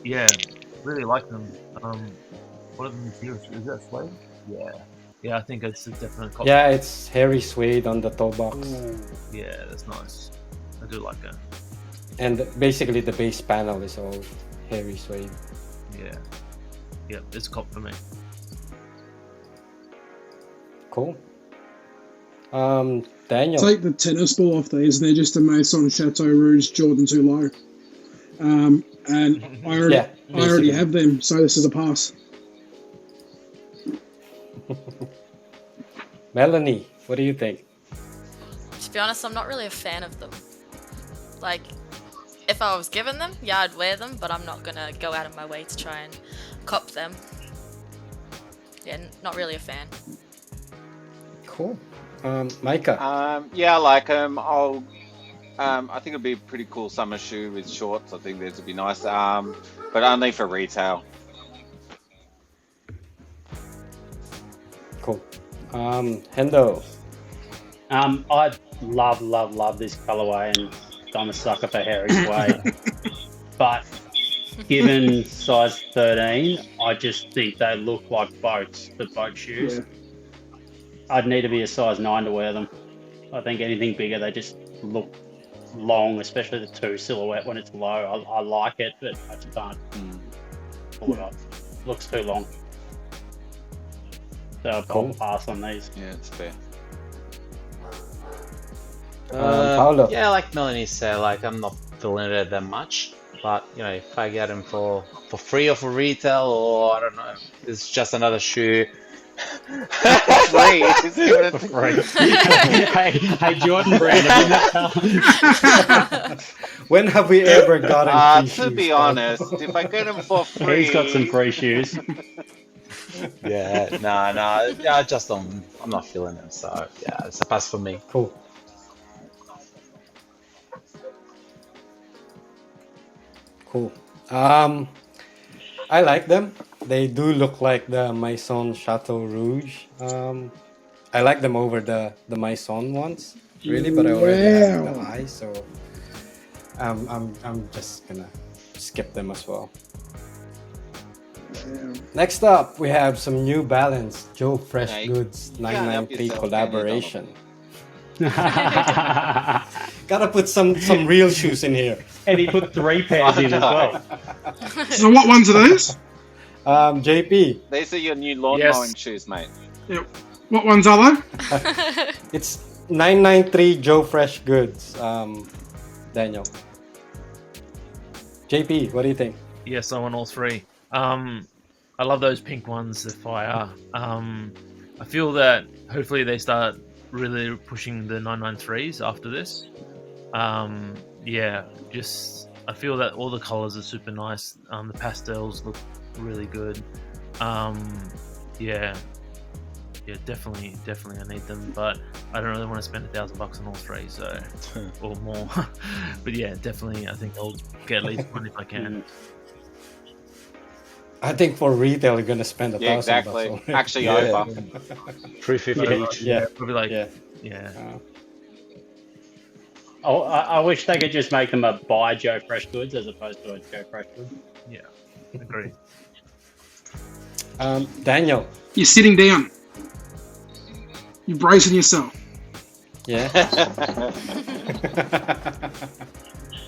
yeah, really like them. What are the materials? Is that suede? Yeah, I think it's a definite copy. Yeah, it's hairy suede on the toe box. Yeah, that's nice. I do like that. And basically the base panel is all hairy suede. Yeah, it's a cop for me. Cool. Daniel. Take the tennis ball off these, and they're just a Maison Chateau Rouge Jordan 2 low. And I already have them, so this is a pass. Melanie, what do you think? To be honest, I'm not really a fan of them. Like, if I was given them, yeah, I'd wear them, but I'm not gonna go out of my way to try and cop them. Yeah, not really a fan. Cool. Micah. Yeah, I like them. I think it'd be a pretty cool summer shoe with shorts. I think these would be nice. But only for retail. Cool. Hendo. I love this colorway, and I'm a sucker for Harry's way. But given size 13, I just think they look like boats for boat shoes. Yeah. I'd need to be a size 9 to wear them. I think anything bigger, they just look long, especially the 2 silhouette when it's low. I like it, but I just can't pull it off. Looks too long. So I'll pass on these. Yeah, it's fair. Paolo. Yeah, like Melanie said, like I'm not feeling it that much. But you know, if I get them for free or for retail, or I don't know, it's just another shoe. Free. Just give it a Free. hey, Jordan Brand. When have we ever gotten free to shoes, be Paolo? honest, if I get them for free, He's got some free shoes. Yeah, no, I just don't. I'm not feeling them. So yeah, it's a pass for me. Cool. Cool. I like them. They do look like the Maison Chateau Rouge. I like them over the Maison ones, really, but I already have the eye, so I'm just gonna skip them as well. Next up, we have some New Balance Joe Fresh Hey, Goods you can't help 993 yourself, collaboration. Gotta put some real shoes in here. And he put 3 pairs in as well. So what ones are these? JP, these are your new lawn Yes. mowing shoes, mate. Yep. What ones are they? it's 993 Joe Fresh Goods. Daniel. JP, what do you think? Yes, I want all 3. I love those pink ones. They're fire. I feel that hopefully they start really pushing the 993s after this. Yeah, just I feel that all the colors are super nice. The pastels look really good. Yeah, definitely I need them, but I don't really want to spend $1,000 on all 3, so or more. But yeah, definitely, I think I'll get at least one if I can. I think for retail, you're gonna spend $1,000. Yeah, exactly. already. Actually, Yeah. over. $350 each. Yeah. Probably like Yeah. Oh, I wish they could just make them a buy Joe Fresh Goods as opposed to a Joe Fresh Goods. yeah, agree. Daniel. You're sitting down. You're bracing yourself. Yeah.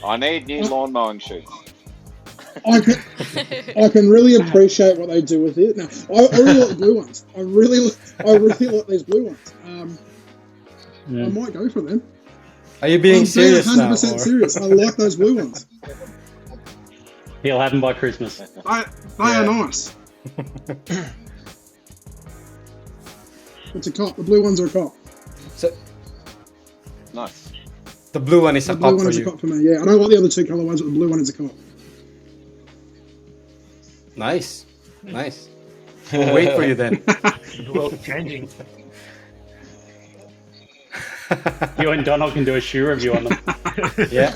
I need new lawn mowing shoes. I can really appreciate what they do with it. Now, I really like the blue ones. I really like these blue ones. I might go for them. Are you being I'm serious now? 100% or- serious. I like those blue ones. He'll have them by Christmas. They are nice. It's a cop. The blue ones are a cop. So Nice. the blue one is The a blue cop one for is a you. cop for me. Yeah, I don't like the other 2 colour ones, but the blue one is a cop. Nice. We'll wait for you then. The world's changing. You and Donald can do a shoe review on them. Yeah.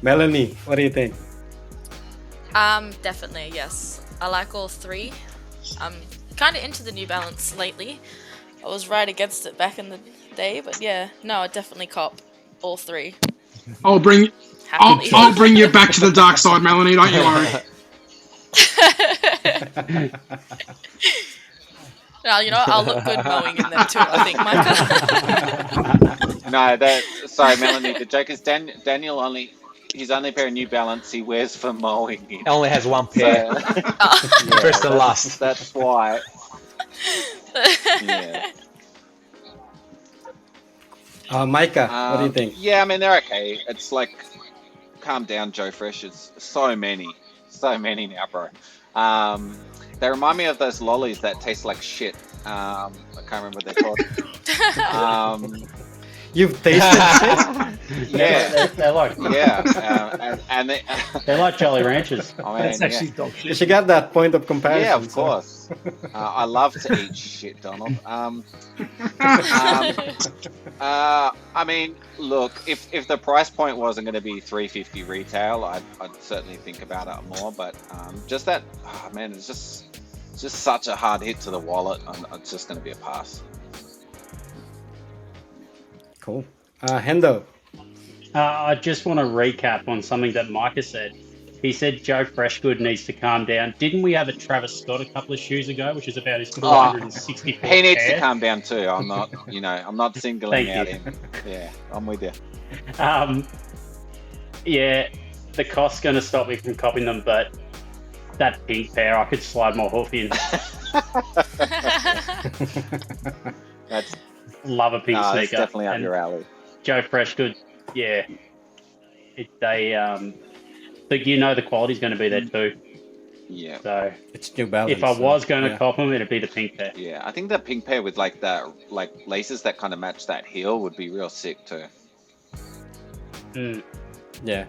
Melanie, what do you think? Definitely, yes. I like all 3. I'm kind of into the New Balance lately. I was right against it back in the day, but yeah, no, I definitely cop all 3. I'll bring Happily. I'll bring you back to the dark side, Melanie. Don't you worry. No, you know what? I'll look good mowing in them too, I think, Micah. No, sorry, Melanie. The joke is Daniel his only pair of New Balance he wears for mowing. He only has one pair. So, First and last. That's why. Yeah. Micah, what do you think? Yeah, I mean they're okay. It's like, calm down, Joe Fresh. It's so many now, bro. They remind me of those lollies that taste like shit. I can't remember what they're called. You've tasted shit? Yeah, They're like and they, they're like Jolly Ranchers. I mean, That's yeah. actually dog shit. She got that point of comparison. Yeah, of so- course. I love to eat shit, Donald. I mean, look, if the price point wasn't going to be $350 retail, I'd certainly think about it more. But just that, oh, man, it's just such a hard hit to the wallet. It's just going to be a pass. Cool. Hendo. I just want to recap on something that Micah said. He said Joe Freshgood needs to calm down. Didn't we have a Travis Scott a couple of shoes ago, which is about his 464 He needs to pair? calm down too. I'm not singling Thank out you. him. Yeah, I'm with you. Yeah, the cost's going to stop me from copying them, but that pink pair, I could slide my hoof in. That's Love a pink it's sneaker. definitely up And your alley. Joe Freshgood, yeah. But you know the quality's going to be there too. Yeah. So It's New Balance. if I was going to yeah. cop them, it'd be the pink pair. Yeah, I think that pink pair with like laces that kind of match that heel would be real sick too. Yeah.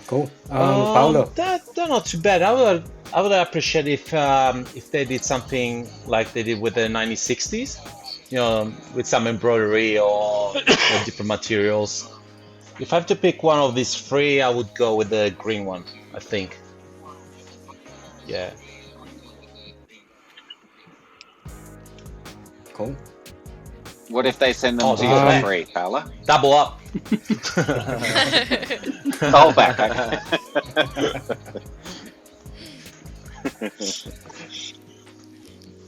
Cool. Paulo. They're not too bad. I would appreciate if they did something like they did with the 1960s, with some embroidery or different materials. If I have to pick one of these three, I would go with the green one, I think. Yeah. Cool. What if they send them to you for free, Paula? Double up. Hold back.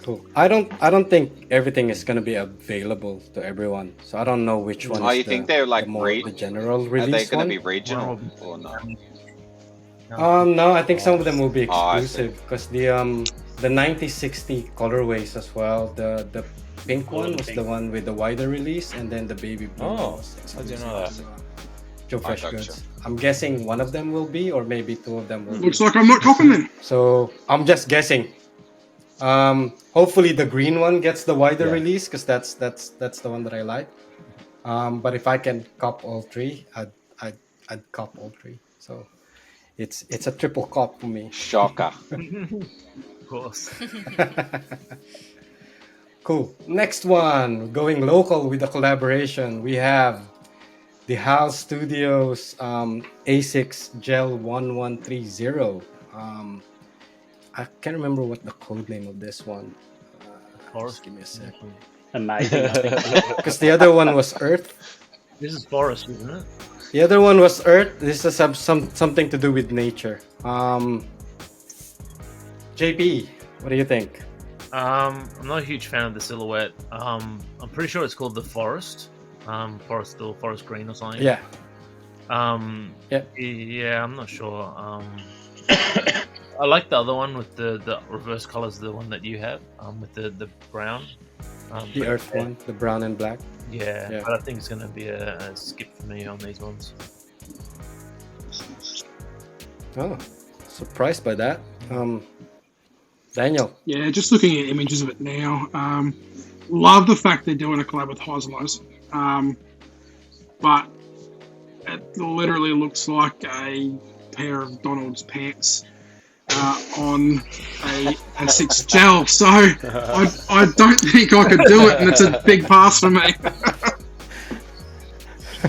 Cool. I don't think everything is gonna be available to everyone, so I don't know which one. Oh, is you think they're like the general Are release they going one? to be regional or not? No, I think some of them will be Oh, I exclusive because the 9060 colorways as well. The pink one was the one with the wider release, and then the baby blue. Oh, was I didn't know that. Joe Fresh gotcha. Goods. I'm guessing one of them will be, or maybe two of them will be. Looks like I'm not copping then. So I'm just guessing. Hopefully the green one gets the wider Yeah. release because that's the one that I like. But if I can cop all three, I'd cop all three. So it's a triple cop for me. Shocker. Of course. Cool. Next one, going local with the collaboration. We have the HAL Studios A6 Gel 1130. I can't remember what the code name of this one. Boris. Just give me a second. Amazing, I think. Because the other one was Earth. This is Boris, isn't it? The other one was Earth. This is something to do with nature. JP, what do you think? I'm not a huge fan of the silhouette. I'm pretty sure it's called the Forest. Forest or Forest Green or something. Yeah. Yeah. Yeah, I'm not sure. I like the other one with the reverse colors, the one that you have, with the brown. The but- Earth one, the brown and black. Yeah, but I think it's going to be a skip for me on these ones. Oh, surprised by that. Daniel. Yeah, just looking at images of it now. Love the fact they're doing a collab with Highs and Lows. But it literally looks like a pair of Donald's pants on a 6 gel. So I don't think I could do it, and it's a big pass for me.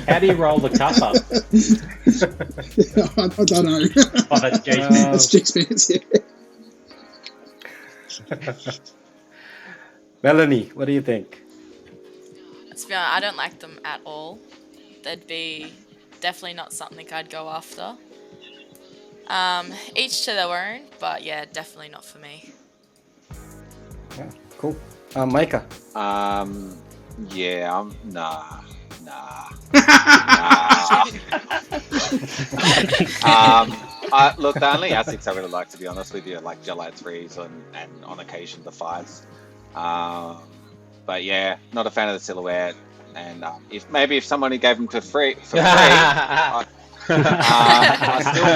How do you roll the cup up? I don't know. Oh, that's Jason. It's Jake's pants, yeah. Melanie, what do you think? To be honest, I don't like them at all. They'd be definitely not something I'd go after. Each to their own, but yeah, definitely not for me. Yeah, cool. Micah. Yeah, nah. Look, the only Asics I really like, to be honest with you, are like Gelite 3s and on occasion the 5s. But yeah, not a fan of the silhouette. and if somebody gave them for free, I still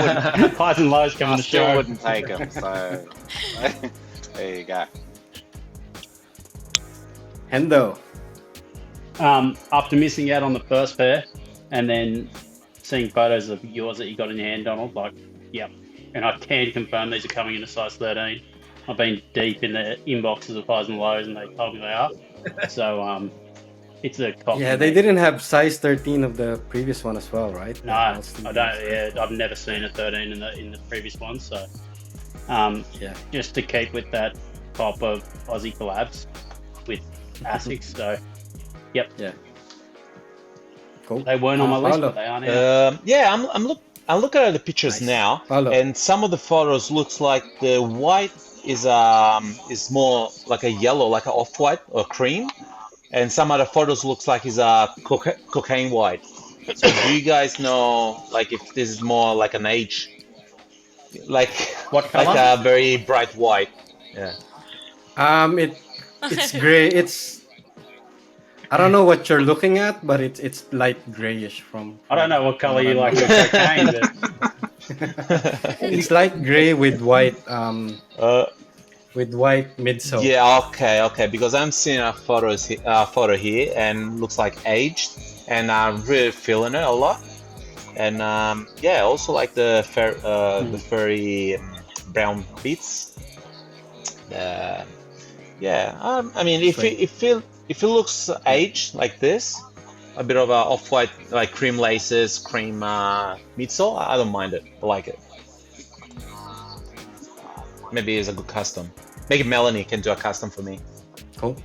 wouldn't. Highs and lows coming I to still show. wouldn't take them. So there you go. Hendo. After missing out on the first pair, and then seeing photos of yours that you got in your hand, Donald, like, yep. And I can confirm these are coming in a size 13. I've been deep in the inboxes of highs and lows, and they told me they are. So, it's a cop. Yeah, they didn't have size 13 of the previous one as well, right? No, I don't. Yeah, I've never seen a 13 in the previous one. So, Yeah. just to keep with that type of Aussie collabs with ASICs. So, yep, Yeah. Cool. they weren't on my list, Paolo. but they are now. Yeah, I'm looking at the pictures Nice. now, Paolo. and some of the photos looks like the white is more like a yellow, like an off-white or cream, and some other photos looks like is a cocaine white. So do you guys know, like, if this is more like an age, like What like color? a very bright white? Yeah. It's gray. I don't know what you're looking at, but it's light grayish from. I don't know what color you like with cocaine, but It's light gray with white Uh, midsole. Yeah, okay. Because I'm seeing a photo here, and looks like aged, and I'm really feeling it a lot. And yeah, also like the furry brown bits. Yeah, I mean, if it looks aged like this, a bit of a off-white, like cream laces, cream midsole, I don't mind it. I like it. Maybe it's a good custom. Maybe Melanie can do a custom for me. Cool.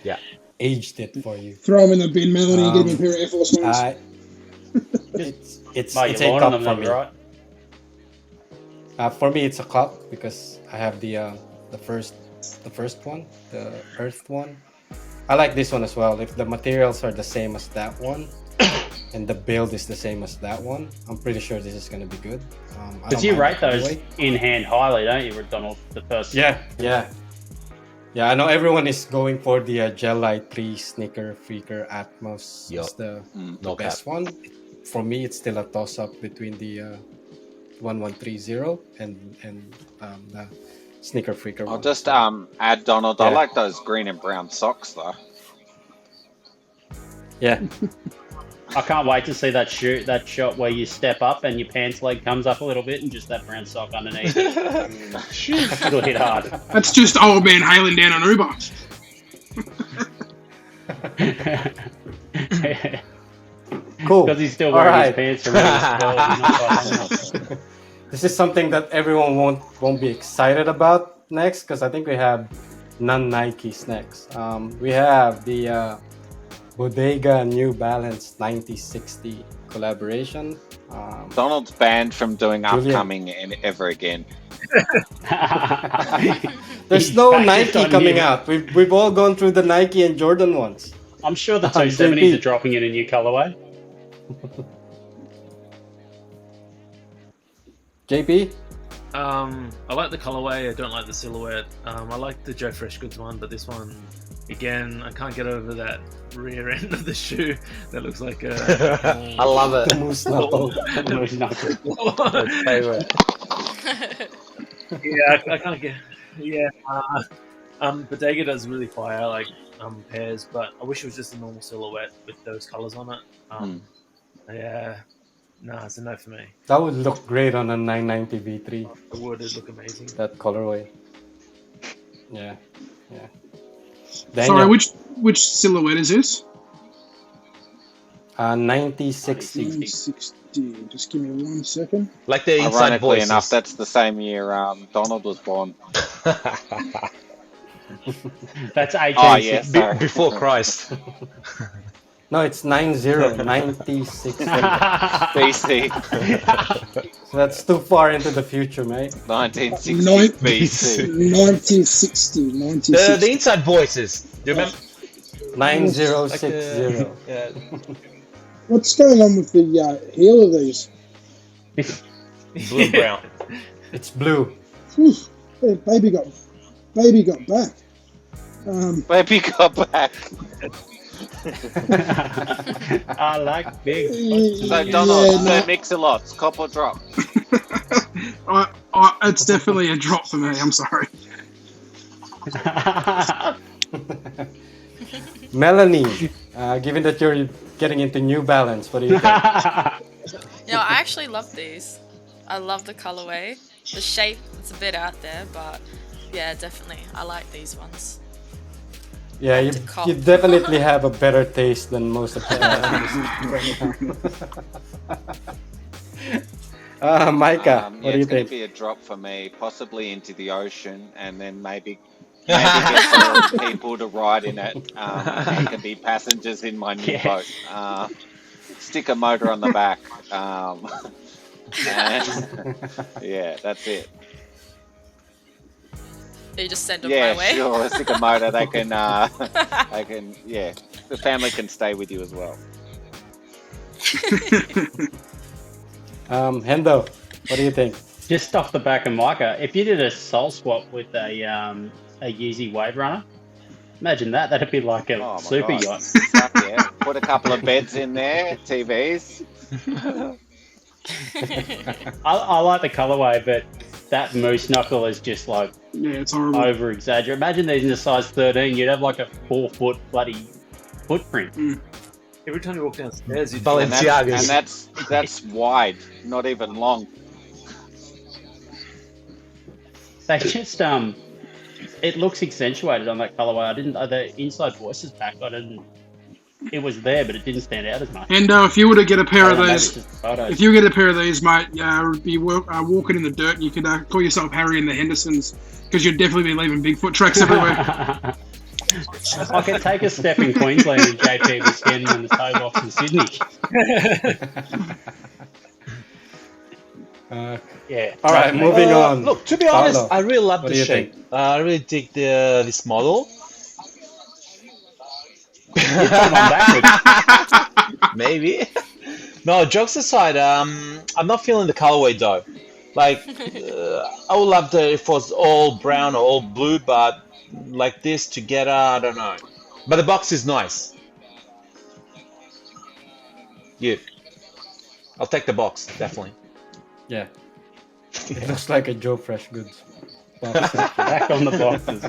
Yeah. Aged it for you. Throw them in the bin, Melanie. Get him a pair of Air Force Ones. It's mate, it's you're a lying on cup them, for me. right? For me, it's a cup because I have the first one, the earth one. I like this one as well. If the materials are the same as that one, and the build is the same as that one, I'm pretty sure this is gonna be good. I But don't you mind rate the those colorway. in hand highly, don't you, Donald? The first. Yeah. I know everyone is going for the Gelite 3 Sneaker Freaker Atmos. Yup. It's the No best one. For me, it's still a toss-up between the 1130 and the Sneaker Freaker I'll one. just add, Donald. I Yeah. like those green and brown socks though. Yeah. I can't wait to see that shot where you step up and your pants leg comes up a little bit and just that brown sock underneath. It'll hit hard. That's just old man hailing down an Uber. Cool. Because he's still All wearing right. his pants from This is something that everyone won't be excited about next because I think we have non-Nikes next. We have the Bodega New Balance 9060 collaboration. Donald's banned from doing Julian. upcoming ever again. There's He's no focused Nike on coming you. out. We've all gone through the Nike and Jordan ones. I'm sure the JP. 270s are dropping in a new colorway. JP? I like the colorway. I don't like the silhouette. I like the Joe Freshgoods one, but this one, again, I can't get over that rear end of the shoe. That looks like a. I love it. The Moose Knuckle. Favorite. Yeah, I can't get. Yeah, Bodega does really fire like pairs, but I wish it was just a normal silhouette with those colors on it. Yeah, no, it's a no for me. That would look great on a 990 V3. It would look amazing. That colorway. Yeah. Sorry, Daniel, which silhouette is this? 9060. 960. Just give me 1 second. Like the inside Ironically voices. enough, that's the same year Donald was born. That's 1860. Oh yeah, sorry. Before Christ. No, it's 9060. BC, So that's too far into the future, mate. 1960 Nine- BC. 1960. The 1960. inside voices. Do you remember? 9060. Yeah. What's going on with the heel of these? Blue and brown. It's blue. Whew, baby got Baby got back. Baby got back. I like big. So Yeah, Donald, no. so mix-a-lots, cop or drop? It's definitely a drop for me. I'm sorry. Melanie, given that you're getting into New Balance, what do you think? I actually love these. I love the colorway. The shape, it's a bit out there, but yeah, definitely. I like these ones. Yeah, Back to cop. you definitely have a better taste than most of the Micah, what do you it's going think? to be a drop for me, possibly into the ocean, and then maybe get some people to ride in it. They can be passengers in my new boat. Stick a motor on the back. And yeah, that's it. You just send them Yeah, my way. sure. Stick a motor. They can. Yeah. The family can stay with you as well. Hendo, what do you think? Just off the back of Micah, if you did a soul swap with a Yeezy Wave Runner, imagine that. That'd be like a Oh my super God. yacht. Fuck yeah. Put a couple of beds in there, TVs. I like the colorway, but that moose knuckle is just like Yeah, it's horrible. over exaggerated. Imagine these in a size 13, you'd have like a 4-foot bloody footprint. Every time you walk downstairs, you Balenciagas. And that's wide, not even long. They just it looks accentuated on that colorway. I didn't. The inside voices back. It was there, but it didn't stand out as much. And if you were to get a pair of Maybe these, it's just the photos. if you get a pair of these, mate, be walking in the dirt, and you could call yourself Harry and the Hendersons, because you'd definitely be leaving Bigfoot tracks everywhere. I could take a step in Queensland and JP was standing on the toe box in Sydney. Yeah. All right, moving on. Look, to be honest, Paolo, I really love what the do you shape. think? I really dig this model. You've gone on backwards. Maybe. No, jokes aside, I'm not feeling the colorway though. Like, I would love if it was all brown or all blue, but like this together, I don't know. But the box is nice. Yeah. I'll take the box, definitely. Yeah. It looks like a Joe Fresh Goods box. Back on the boxes.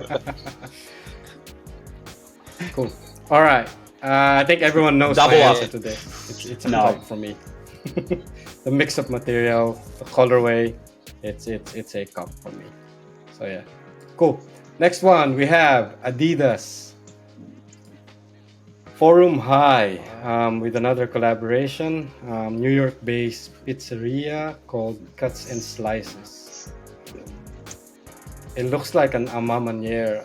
Cool. All right. I think everyone knows Double my up. answer today. It's a No. top for me. The mix of material, the colorway, it's a cup for me. So yeah, cool. Next one we have Adidas Forum High with another collaboration. New York-based pizzeria called Cuts and Slices. It looks like an a ma maniere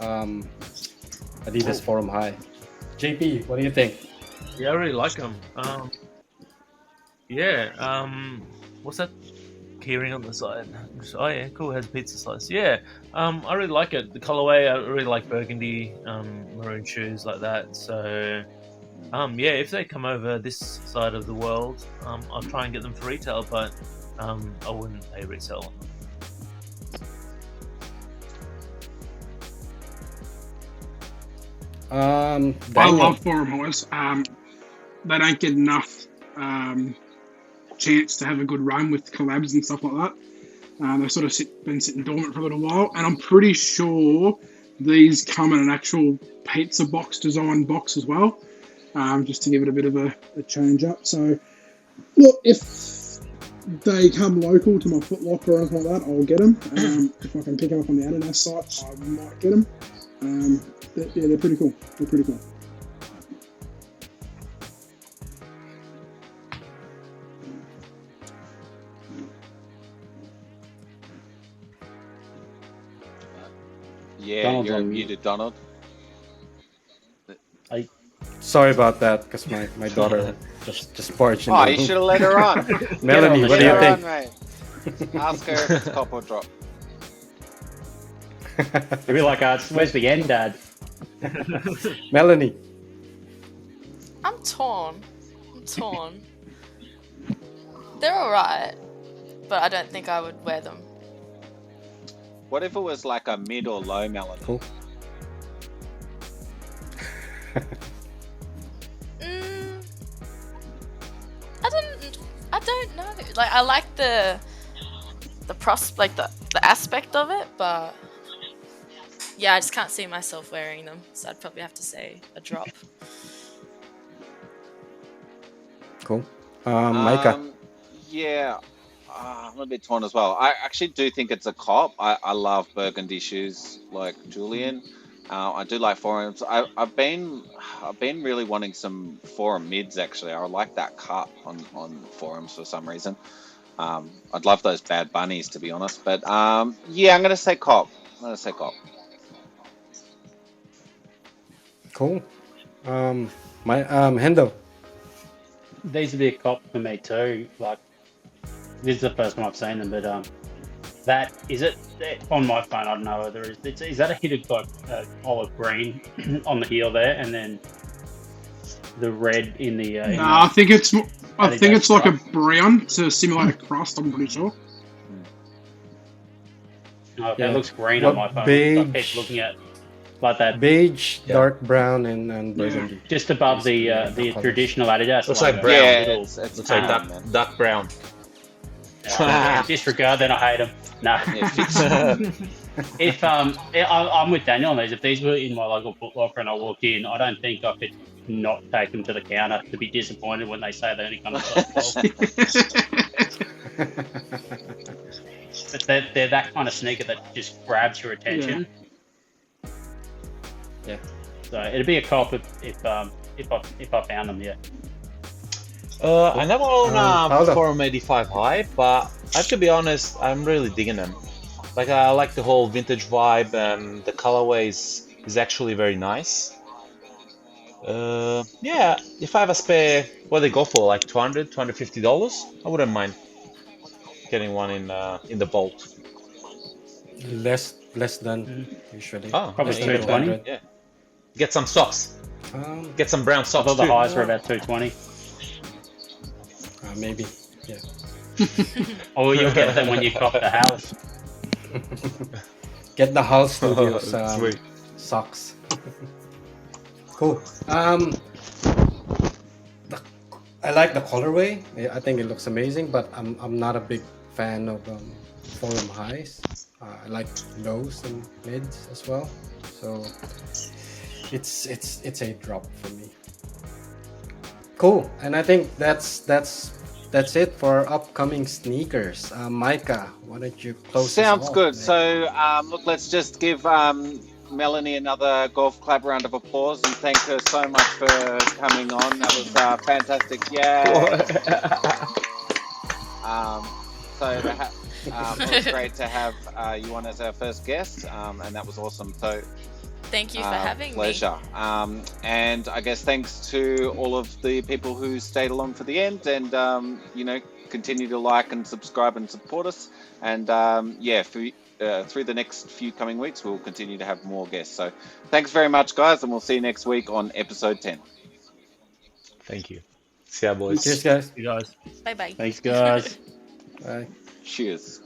Adidas Forum High. JP, what do you think? Yeah, I really like them. What's that keyring on the side? Oh yeah, cool. It has pizza slice. Yeah, I really like it. The colorway, I really like burgundy, maroon shoes like that. So, yeah, if they come over this side of the world, I'll try and get them for retail, but I wouldn't pay retail on them. I Daniel. love Forum Highs. They don't get enough chance to have a good run with collabs and stuff like that. They've sort of been sitting dormant for a little while, and I'm pretty sure these come in an actual pizza box design box as well, just to give it a bit of a change up. So, look, if they come local to my Foot Locker or anything like that, I'll get them. If I can pick them up on the Adidas site, I might get them. They're pretty cool. They're pretty cool. Yeah, Donald's you're on muted, Donald. Sorry about that, because my daughter just barged in. Oh, the you room. should have let her on. Melanie, what do you Let her think? on, mate. Ask her if it's cop or drop. It'd be like, where's the end, Dad? Melanie. I'm torn. They're alright, but I don't think I would wear them. What if it was like a mid or low Melanie? Cool. I don't know. Like, I like the aspect of it, but yeah, I just can't see myself wearing them. So I'd probably have to say a drop. Cool. Micah. Yeah, I'm a bit torn as well. I actually do think it's a cop. I love burgundy shoes like Julian. I do like forums. I've been really wanting some forum mids actually. I like that cut on forums for some reason. I'd love those Bad Bunnies to be honest. But yeah, I'm gonna say cop. Cool. Hendo. These would be a cop for me too. Like, this is the first time I've seen them, but that is it on my phone. I don't know whether is that a hidden like olive green on the heel there, and then the red in the. No, I think it's like a stripe. brown to simulate a crust. I'm pretty sure. Okay, Yeah. it looks green What on my phone. I beige? keep looking at like that, Beige, Yeah. dark brown, and burgundy. just above the Basically, the traditional Adidas. Looks logo. like brown. Yeah, Little- it's Looks like tan, man. dark brown. disregard, then I hate them. No. Yeah, fix If I'm with Daniel on these. If these were in my local Foot Locker and I walked in, I don't think I could not take them to the counter to be disappointed when they say they only come in size 12. But they're that kind of sneaker that just grabs your attention. Yeah. So it'd be a cop if I found them. Yeah. I never own Paolo. Forum 85 High, but I have to be honest, I'm really digging them. Like, I like the whole vintage vibe, and the colorway is actually very nice. Yeah, if I have a spare, what do they go for? Like $200, $250? I wouldn't mind getting one in the Bolt. less than usually. Oh, Probably yeah, even 220. better. Yeah. Get some socks. Get some brown I socks thought the too. highs were about 220. Maybe. Yeah. Or you'll get them when you cop the house. Get the Hull Studios Sweet. socks. Cool. I like the colorway. I think it looks amazing, but I'm not a big fan of Forum highs. I like lows and mids as well. So it's a drop for me. Cool. And I think that's it for upcoming sneakers. Micah, why don't you close this Sounds off, good. man? So, look, let's just give Melanie another golf club round of applause and thank her so much for coming on. That was fantastic. Yay! It was great to have you on as our first guest, and that was awesome. So, Thank you for having pleasure. And I guess thanks to all of the people who stayed along for the end and, continue to like and subscribe and support us. And through the next few coming weeks, we'll continue to have more guests. So thanks very much, guys, and we'll see you next week on episode 10. Thank you. See ya, boys. Cheers, guys. You guys. me. Bye bye. Thanks, guys. Bye. Cheers.